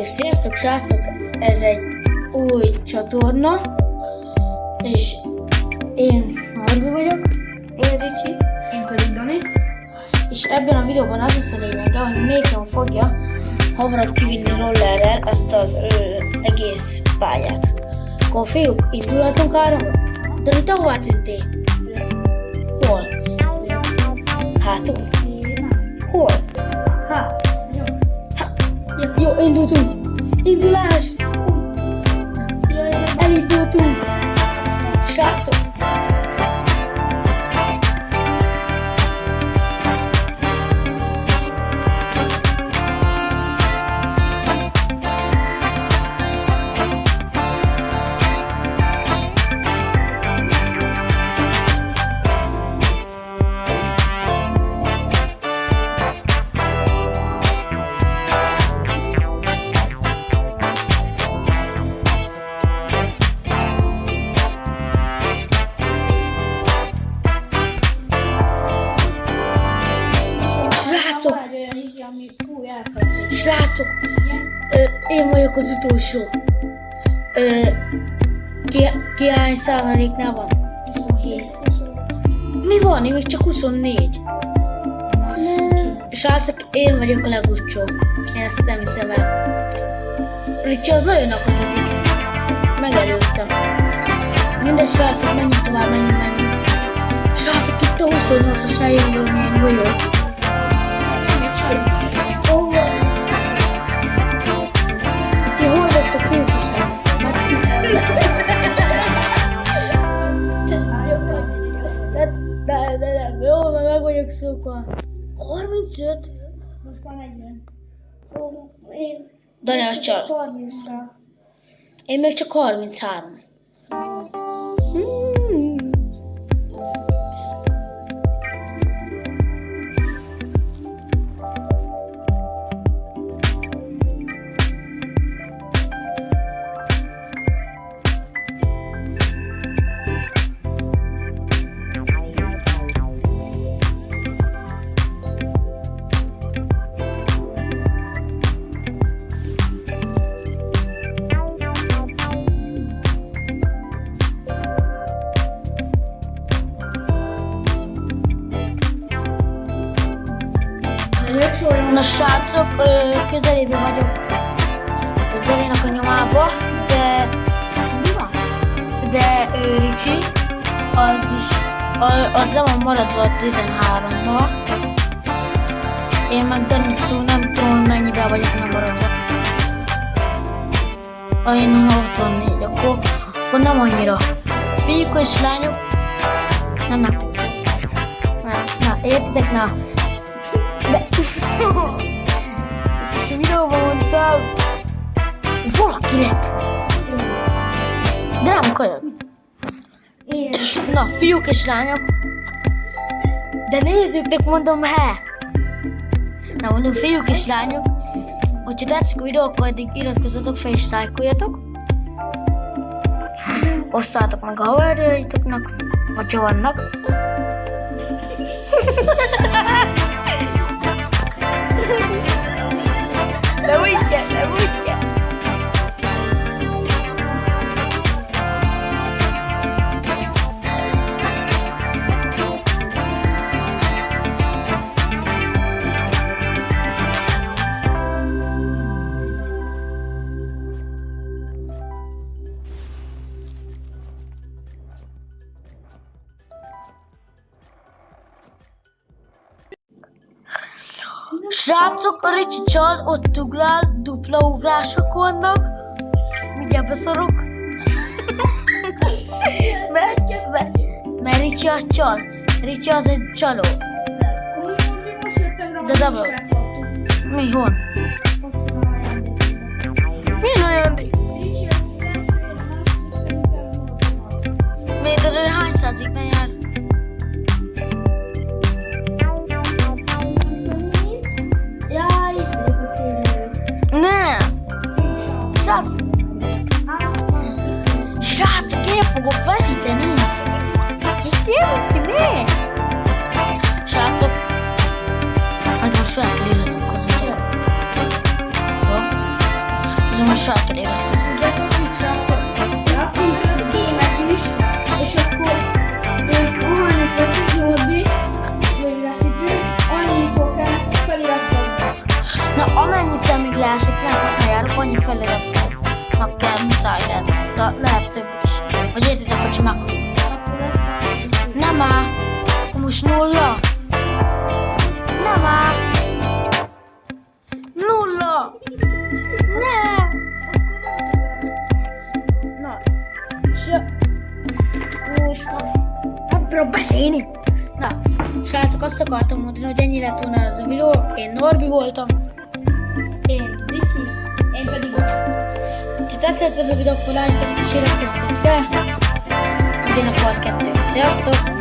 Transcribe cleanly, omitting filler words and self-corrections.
És sziasztok srácok, ez egy új csatorna, és én Arbi vagyok, én Ricsi, Én pedig Dani. és ebben a videóban az lesz a lényege, hogy Mékon fogja hamarabb kivinni rollerrel ezt az egész pályát. Akkor fiúk, indulhatunk áramra? De te hová tűntél? Hol? Hátul? Hol? Jó, indultunk! Indulás! Elindultunk! Srácok! Srácok, én vagyok az utolsó. Ki hány százaléknál van? 27. Mi van? Én még csak 24. Srácok, én vagyok a legutcsó. Én ezt nem hiszem el. Ricsi az nagyon akadozik. Megelőztem. Minden srácok, menjünk tovább, menjünk. Srácok, itt a 28-as eljön valami golyó. Ti hol vagytok, fiúk is? De, jó, mert meg vagyok szokva. 35? Most már 40. Dani, az csal. 30-ra. Én még csak 33. Na srácok, közelében vagyok a Daninak a nyomába, de Ricsi, az le van maradva a 13-ba. Én meg Danitól nem tudom, mennyivel vagyok nem maradva. Én 64, akkor nem annyira. Fiúk és lányok, nem megtetszem. Na, értitek? Na. De ezt is a videóban mondtam. Valakinek. De nem kajak. Na, fiúk és lányok. De nézőknek mondom, Na, mondom, fiúk és lányok. Hogyha tetszik a videó, akkor eddig iratkozzatok fel és lájkoljatok. Osszátok meg a haverjaitoknak, hogyha vannak. Nem úgy kell. Srácok, a Ricsi csal, ott ugrál, dupla ugrások vannak. Mindjárt beszorok. Mert Ricsi az csal. Ricsi az egy csaló. De double. Mi, hol? Milyen ajándék? Miért erre hány százaléknál jár? Nem! Srácok, én fogok veszíteni! Hiszem, mi? Srácok, az most fel kell írhatunk az. Jó? most sarkedélyre közünk. Tudjátok, srácok? Játszunk ezt a gémet is, és akkor ahányat veszik Norbi, vagy veszítő, annyi szó kell feliratkozni. Na, amennyi szemig leesik, nem járok, annyi feliratkoznak kell, muszáj lenni. De lehet több is. Vagy értitek, hogy csak meghalljuk. Nem áll. Akkor most 0. Nem áll. 0. Ne. Na. Most nem tudok beszélni. Na, srácok, azt akartam mondani, hogy ennyi lett volna ez a videó. Én Norbi voltam. Én Dici, én pedig Ha tetszett ez a videó, akkor lájkolj, és iratkozzatok fel. Ugyanak volt 2. Sziasztok!